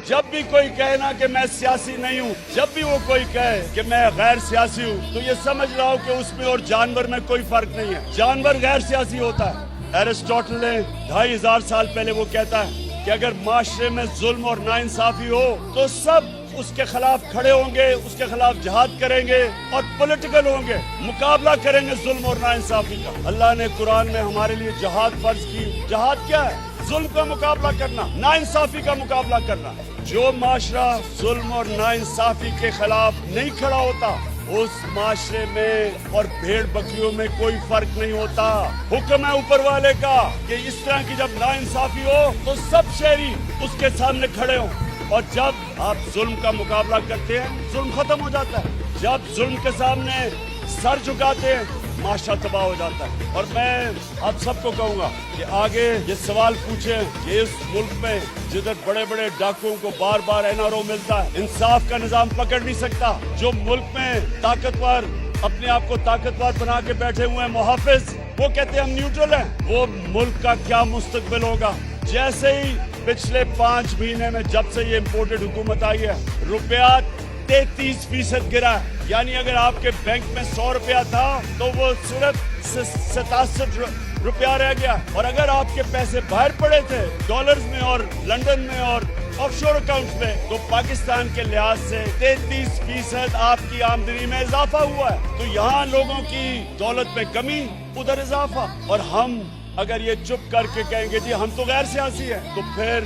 جب بھی کوئی کہے نا کہ میں سیاسی نہیں ہوں، جب بھی وہ کوئی کہے کہ میں غیر سیاسی ہوں، تو یہ سمجھ رہا ہوں کہ اس میں اور جانور میں کوئی فرق نہیں ہے۔ جانور غیر سیاسی ہوتا ہے۔ ایرسٹوٹل نے 2500 سال پہلے وہ کہتا ہے کہ اگر معاشرے میں ظلم اور ناانصافی ہو تو سب اس کے خلاف کھڑے ہوں گے، اس کے خلاف جہاد کریں گے اور پولیٹیکل ہوں گے، مقابلہ کریں گے ظلم اور ناانصافی کا۔ اللہ نے قرآن میں ہمارے لیے جہاد فرض کی۔ جہاد کیا ہے؟ ظلم کا مقابلہ کرنا، ناانصافی کا مقابلہ کرنا۔ جو معاشرہ ظلم اور ناانصافی کے خلاف نہیں کھڑا ہوتا، اس معاشرے میں اور بھیڑ بکریوں میں کوئی فرق نہیں ہوتا۔ حکم ہے اوپر والے کا کہ اس طرح کی جب ناانصافی ہو تو سب شہری اس کے سامنے کھڑے ہوں، اور جب آپ ظلم کا مقابلہ کرتے ہیں ظلم ختم ہو جاتا ہے۔ جب ظلم کے سامنے سر جھکاتے ہیں معاشرہ تباہ ہو جاتا ہے۔ اور میں آپ سب کو کہوں گا کہ آگے یہ سوال پوچھیں کہ اس ملک میں جدھر بڑے بڑے ڈاکوؤں کو بار بار NRO ملتا ہے، انصاف کا نظام پکڑ نہیں سکتا، جو ملک میں طاقتور اپنے آپ کو طاقتور بنا کے بیٹھے ہوئے ہیں محافظ، وہ کہتے ہیں ہم نیوٹرل ہیں، وہ ملک کا کیا مستقبل ہوگا؟ جیسے ہی پچھلے 5 مہینے میں جب سے یہ امپورٹڈ حکومت آئی ہے، روپیہ 33% گرا ہے۔ یعنی اگر آپ کے بینک میں 100 روپیہ تھا تو وہ صرف 67 روپیہ رہ گیا، اور اگر آپ کے پیسے باہر پڑے تھے ڈالرز میں اور لندن میں اور آف شور اکاؤنٹس میں، تو پاکستان کے لحاظ سے 33% آپ کی آمدنی میں اضافہ ہوا ہے۔ تو یہاں لوگوں کی دولت میں کمی، ادھر اضافہ، اور ہم اگر یہ چپ کر کے کہیں گے جی ہم تو غیر سیاسی ہیں، تو پھر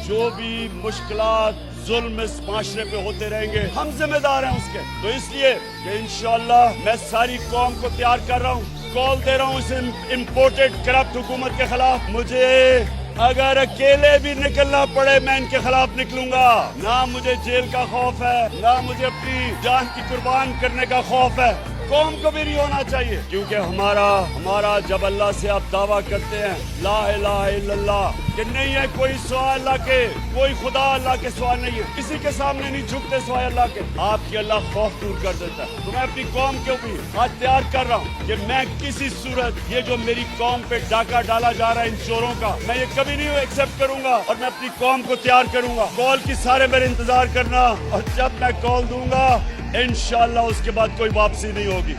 جو بھی مشکلات ظلم اس معاشرے پہ ہوتے رہیں گے ہم ذمہ دار ہیں اس کے۔ تو اس لیے کہ انشاءاللہ میں ساری قوم کو تیار کر رہا ہوں، کال دے رہا ہوں اس امپورٹڈ کرپٹ حکومت کے خلاف۔ مجھے اگر اکیلے بھی نکلنا پڑے میں ان کے خلاف نکلوں گا۔ نہ مجھے جیل کا خوف ہے، نہ مجھے اپنی جان کی قربان کرنے کا خوف ہے۔ قوم کو بھی نہیں ہونا چاہیے، کیونکہ ہمارا جب اللہ سے آپ دعویٰ کرتے ہیں لا الہ الا اللہ کہ نہیں ہے کوئی سوائے اللہ کے، کوئی خدا اللہ کے سوا نہیں ہے، کسی کے سامنے نہیں جھکتے سوائے اللہ کے، آپ کی اللہ خوف دور کر دیتا ہے۔ تو میں اپنی قوم کو بھی آج تیار کر رہا ہوں کہ میں کسی صورت یہ جو میری قوم پہ ڈاکہ ڈالا جا رہا ہے ان چوروں کا، میں یہ کبھی نہیں ایکسپٹ کروں گا، اور میں اپنی قوم کو تیار کروں گا۔ کال کی سارے میرے انتظار کرنا، اور جب میں کال دوں گا انشاءاللہ اس کے بعد کوئی واپسی نہیں ہوگی۔